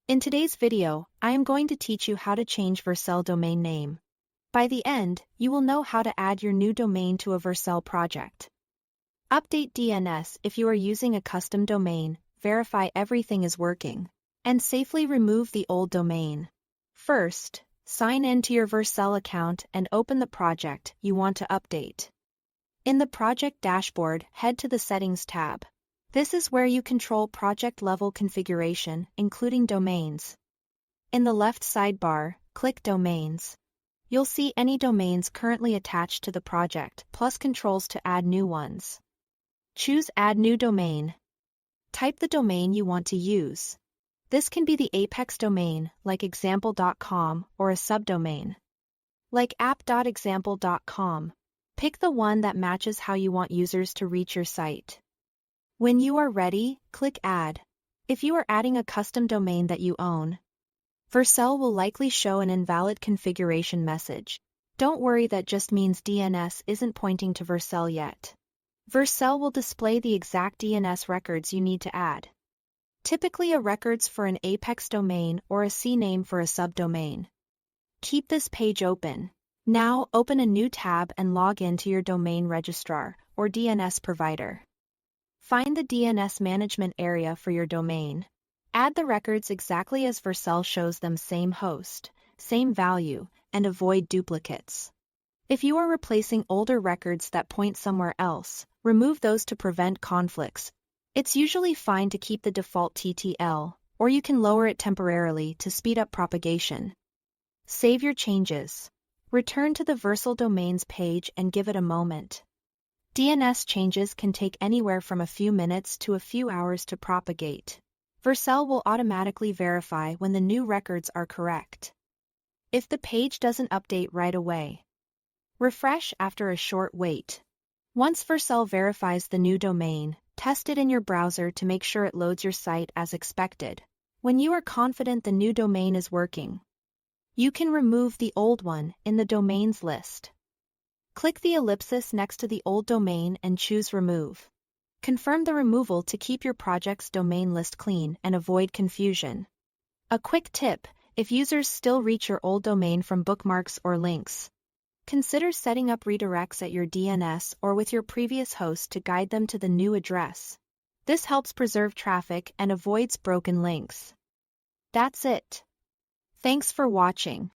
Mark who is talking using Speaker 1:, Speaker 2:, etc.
Speaker 1: In today's video, I am going to teach you how to change Vercel domain name. By the end, you will know how to add your new domain to a Vercel project. Update DNS if you are using a custom domain, verify everything is working, and safely remove the old domain. First, sign in to your Vercel account and open the project you want to update. In the project dashboard, head to the Settings tab. This is where you control project-level configuration, including domains. In the left sidebar, click Domains. You'll see any domains currently attached to the project, plus controls to add new ones. Choose Add New Domain. Type the domain you want to use. This can be the apex domain, like example.com, or a subdomain, like app.example.com. Pick the one that matches how you want users to reach your site. When you are ready, click Add. If you are adding a custom domain that you own, Vercel will likely show an invalid configuration message. Don't worry, that just means DNS isn't pointing to Vercel yet. Vercel will display the exact DNS records you need to add. Typically a records for an apex domain or a CNAME for a subdomain. Keep this page open. Now open a new tab and log in to your domain registrar or DNS provider. Find the DNS management area for your domain. Add the records exactly as Vercel shows them, same host, same value, and avoid duplicates. If you are replacing older records that point somewhere else, remove those to prevent conflicts. It's usually fine to keep the default TTL, or you can lower it temporarily to speed up propagation. Save your changes. Return to the Vercel domains page and give it a moment. DNS changes can take anywhere from a few minutes to a few hours to propagate. Vercel will automatically verify when the new records are correct. If the page doesn't update right away, refresh after a short wait. Once Vercel verifies the new domain, test it in your browser to make sure it loads your site as expected. When you are confident the new domain is working, you can remove the old one in the domains list. Click the ellipsis next to the old domain and choose Remove. Confirm the removal to keep your project's domain list clean and avoid confusion. A quick tip: if users still reach your old domain from bookmarks or links, consider setting up redirects at your DNS or with your previous host to guide them to the new address. This helps preserve traffic and avoids broken links. That's it. Thanks for watching.